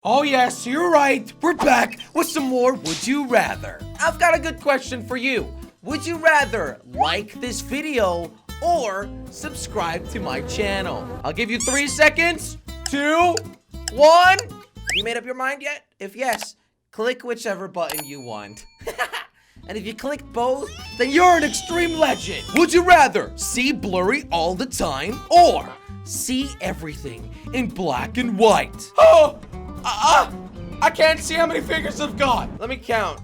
Oh yes, you're right. We're back with some more Would You Rather. I've got a good question for you. Would you rather like this video or subscribe to my channel? I'll give you 3 seconds. 2, 1. You made up your mind yet? If yes, click whichever button you want. And if you click both, then you're an extreme legend. Would you rather see blurry all the time or see everything in black and white? Oh! I can't see how many fingers I've got. Let me count.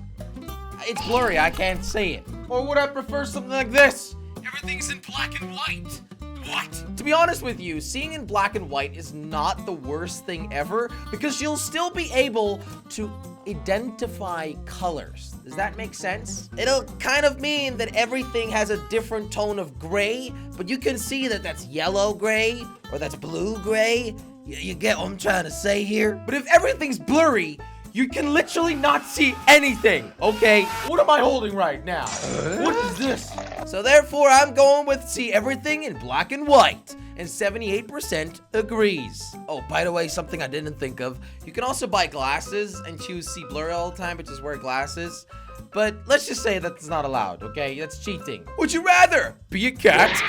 It's blurry, I can't see it. Or would I prefer something like this? Everything's in black and white. What? To be honest with you, seeing in black and white is not the worst thing ever because you'll still be able to identify colors. Does that make sense? It'll kind of mean that everything has a different tone of gray, but you can see that that's yellow gray or that's blue gray. You get what I'm trying to say here? But if everything's blurry, you can literally not see anything, okay? What am I holding right now? What is this? So therefore, I'm going with see everything in black and white, and 78% agrees. Oh, by the way, something I didn't think of. You can also buy glasses and choose see blurry all the time, but just wear glasses. But let's just say that's not allowed, okay? That's cheating. Would you rather be a cat,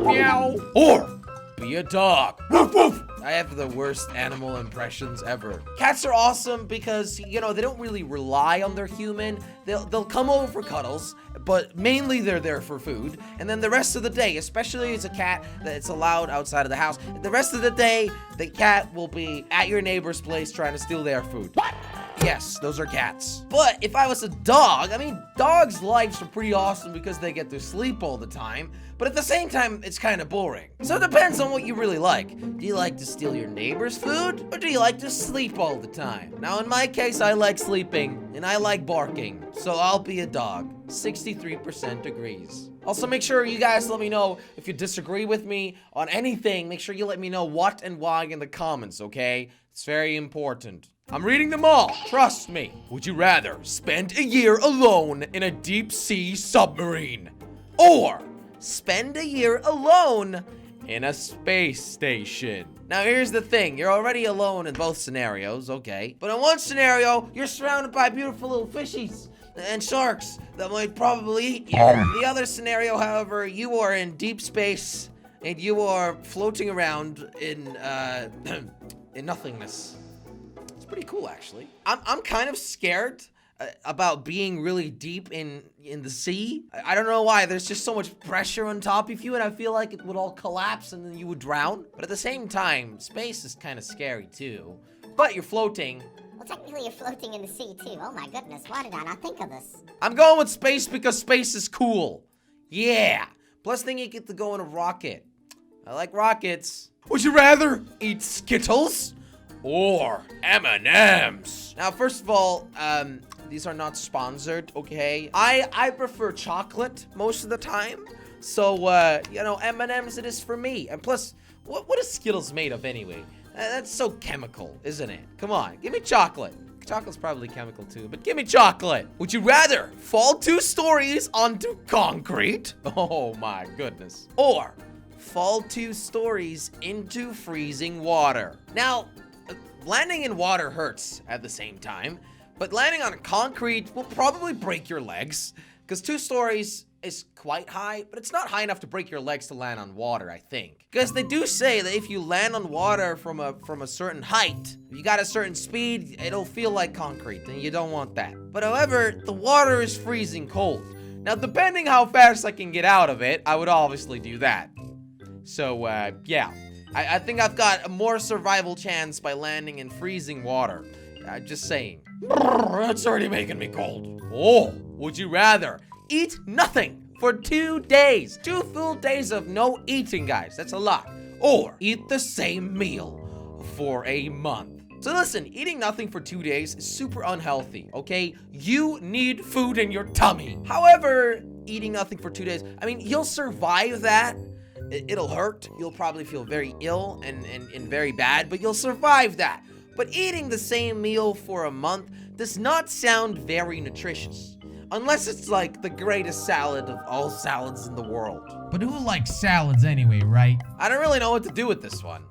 meow, or be a dog? Woof, woof. I have the worst animal impressions ever. Cats are awesome because, you know, they don't really rely on their human. They'll come over for cuddles, but mainly they're there for food. And then the rest of the day, especially as a cat that's allowed outside of the house, the rest of the day, the cat will be at your neighbor's place trying to steal their food. What? Yes, those are cats. But if I was a dog, I mean, dogs' lives are pretty awesome because they get to sleep all the time. But at the same time, it's kind of boring. So it depends on what you really like. Do you like to steal your neighbor's food? Or do you like to sleep all the time? Now, in my case, I like sleeping and I like barking. So I'll be a dog. 63% agrees. Also, make sure you guys let me know if you disagree with me on anything. Make sure you let me know what and why in the comments, okay? It's very important. I'm reading them all, trust me. Would you rather spend a year alone in a deep sea submarine or spend a year alone in a space station? Now here's the thing, you're already alone in both scenarios, okay? But in one scenario, you're surrounded by beautiful little fishies and sharks that might probably eat you. In the other scenario, however, you are in deep space and you are floating around in in nothingness. Pretty cool, actually. I'm kind of scared about being really deep in the sea. I don't know why. There's just so much pressure on top of you, and I feel like it would all collapse and then you would drown. But at the same time, space is kind of scary too. But you're floating. Well, technically you're floating in the sea too. Oh my goodness, why did I not think of this? I'm going with space because space is cool. Yeah. Plus then you get to go in a rocket. I like rockets. Would you rather eat Skittles or M&Ms? Now, first of all, these are not sponsored, okay? I prefer chocolate most of the time. So, you know, M&Ms it is for me. And plus, what is Skittles made of anyway? That's so chemical, isn't it? Come on, give me chocolate. Chocolate's probably chemical too, but give me chocolate. Would you rather fall 2 stories onto concrete? Oh my goodness. Or fall 2 stories into freezing water. Now, landing in water hurts at the same time, but landing on concrete will probably break your legs because 2 stories is quite high, but it's not high enough to break your legs to land on water, I think. Because they do say that if you land on water from a certain height, if you got a certain speed, it'll feel like concrete, and you don't want that. But however, the water is freezing cold. Now, depending how fast I can get out of it, I would obviously do that. So, yeah. I think I've got a more survival chance by landing in freezing water. Just saying. That's already making me cold. Oh, would you rather eat nothing for 2 days? 2 full days of no eating, guys. That's a lot. Or eat the same meal for a month. So listen, eating nothing for 2 days is super unhealthy, okay? You need food in your tummy. However, eating nothing for 2 days, I mean, you'll survive that. It'll hurt. You'll probably feel very ill and very bad, but you'll survive that. But eating the same meal for a month does not sound very nutritious. Unless it's like the greatest salad of all salads in the world. But who likes salads anyway, right? I don't really know what to do with this one.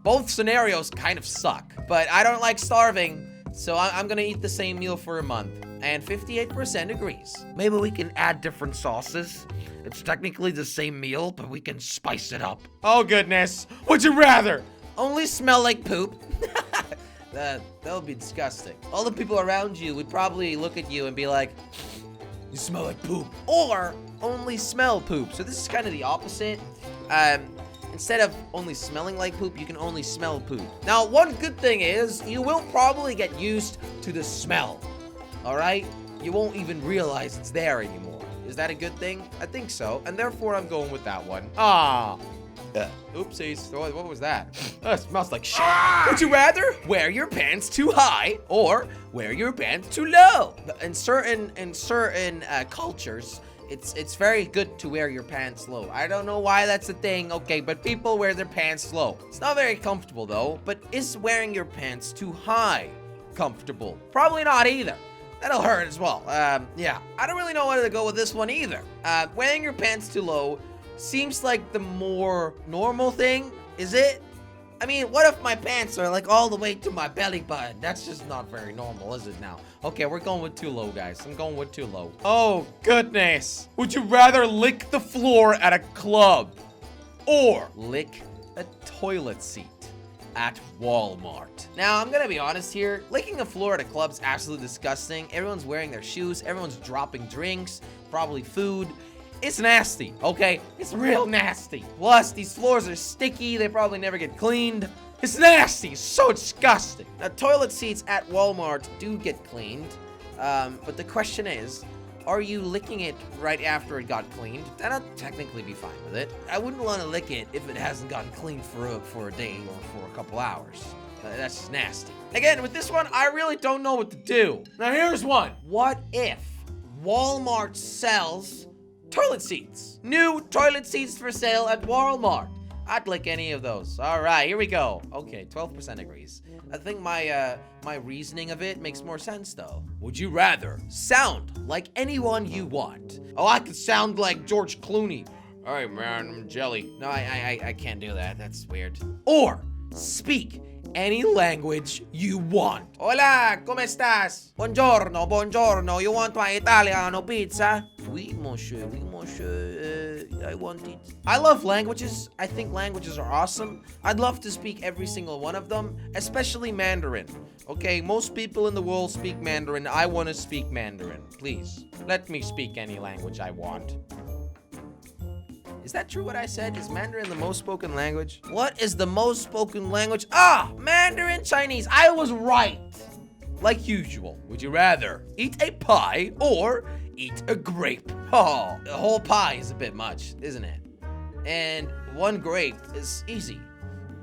Both scenarios kind of suck, but I don't like starving, so I'm gonna eat the same meal for a month. And 58% agrees. Maybe we can add different sauces. It's technically the same meal, but we can spice it up. Oh goodness, would you rather only smell like poop? That would be disgusting. All the people around you would probably look at you and be like, you smell like poop. Or only smell poop. So this is kind of the opposite. Instead of only smelling like poop, you can only smell poop. Now, one good thing is you will probably get used to the smell. All right? You won't even realize it's there anymore. Is that a good thing? I think so. And therefore, I'm going with that one. Oopsies. What was that? It smells like shit. Would you rather wear your pants too high or wear your pants too low? In certain cultures, it's very good to wear your pants low. I don't know why that's a thing, okay, but people wear their pants low. It's not very comfortable though, but is wearing your pants too high comfortable? Probably not either. That'll hurt as well. Yeah, I don't really know whether to go with this one either. Wearing your pants too low seems like the more normal thing, is it? I mean, what if my pants are like all the way to my belly button? That's just not very normal, is it now? Okay, we're going with too low, guys. I'm going with too low. Oh, goodness. Would you rather lick the floor at a club or lick a toilet seat at Walmart? Now, I'm gonna be honest here. Licking a floor at a club is absolutely disgusting. Everyone's wearing their shoes. Everyone's dropping drinks, probably food. It's nasty, okay? It's real nasty. Plus, these floors are sticky. They probably never get cleaned. It's nasty. It's so disgusting. Now, toilet seats at Walmart do get cleaned. But the question is, are you licking it right after it got cleaned? Then I'd technically be fine with it. I wouldn't want to lick it if it hasn't gotten cleaned for a day or for a couple hours. That's just nasty. Again, with this one, I really don't know what to do. Now, here's one. What if Walmart sells toilet seats? New toilet seats for sale at Walmart. I'd lick any of those. All right, here we go. Okay, 12% agrees. I think my reasoning of it makes more sense though. Would you rather sound like anyone you want? Oh, I could sound like George Clooney. All right, man, I'm jelly. No, I can't do that. That's weird. Or speak any language you want. Hola, ¿cómo estás? Buongiorno, buongiorno. You want my Italiano pizza? Oui, monsieur, I want it. I love languages. I think languages are awesome. I'd love to speak every single one of them, especially Mandarin. Okay, most people in the world speak Mandarin. I want to speak Mandarin. Please, let me speak any language I want. Is that true what I said? Is Mandarin the most spoken language? What is the most spoken language? Mandarin Chinese. I was right. Like usual. Would you rather eat a pie or eat a grape? Oh, a whole pie is a bit much, isn't it? And one grape is easy.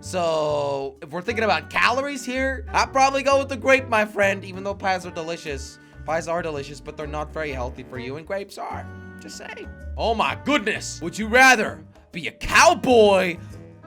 So if we're thinking about calories here, I'd probably go with the grape, my friend, even though pies are delicious. Pies are delicious, but they're not very healthy for you, and grapes are. Just saying. Oh my goodness. Would you rather be a cowboy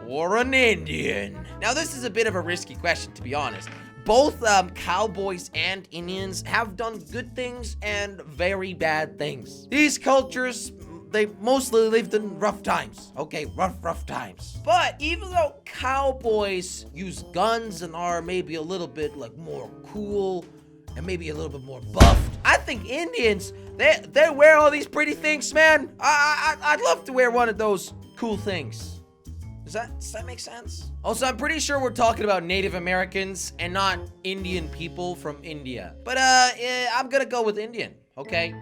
or an Indian? Now, this is a bit of a risky question, to be honest. Both cowboys and Indians have done good things and very bad things. These cultures, they mostly lived in rough times. Okay, rough times. But even though cowboys use guns and are maybe a little bit like more cool and maybe a little bit more buffed, I think Indians, they wear all these pretty things, man. I'd love to wear one of those cool things. Does that make sense? Also, I'm pretty sure we're talking about Native Americans and not Indian people from India. But I'm gonna go with Indian, okay?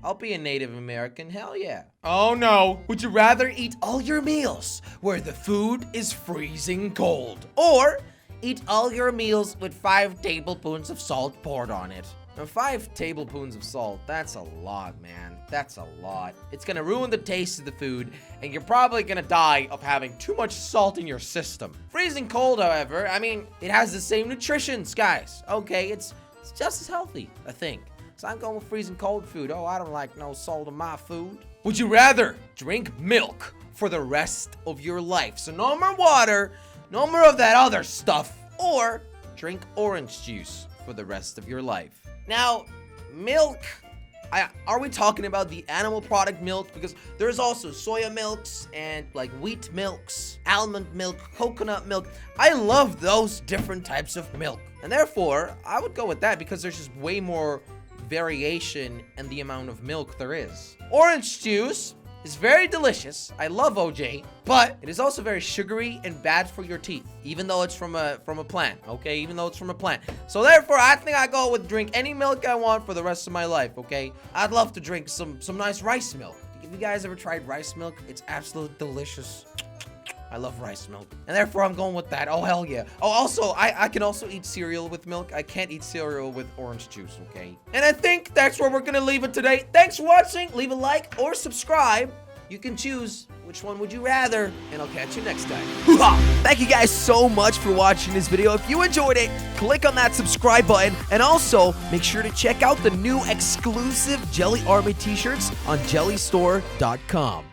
I'll be a Native American, hell yeah. Oh no, would you rather eat all your meals where the food is freezing cold? Or eat all your meals with 5 tablespoons of salt poured on it? Now, 5 tablespoons of salt, that's a lot, man. That's a lot. It's gonna ruin the taste of the food, and you're probably gonna die of having too much salt in your system. Freezing cold, however, I mean, it has the same nutrition, guys. Okay, it's just as healthy, I think. So I'm going with freezing cold food. Oh, I don't like no salt in my food. Would you rather drink milk for the rest of your life? So no more water, no more of that other stuff, or drink orange juice for the rest of your life. Now, milk Are we talking about the animal product milk? Because there's also soya milks and like wheat milks, almond milk, coconut milk. I love those different types of milk. And therefore, I would go with that because there's just way more variation in the amount of milk there is. Orange juice is very delicious. I love OJ, but it is also very sugary and bad for your teeth, even though it's from a plant, okay? Even though it's from a plant. So therefore, I think I go with drink any milk I want for the rest of my life, okay? I'd love to drink some nice rice milk. Have you guys ever tried rice milk? It's absolutely delicious. I love rice milk, and therefore I'm going with that. Oh, hell yeah. Oh, also, I can also eat cereal with milk. I can't eat cereal with orange juice, okay? And I think that's where we're gonna leave it today. Thanks for watching. Leave a like or subscribe. You can choose which one would you rather, and I'll catch you next time. Thank you guys so much for watching this video. If you enjoyed it, click on that subscribe button, and also make sure to check out the new exclusive Jelly Army t-shirts on jellystore.com.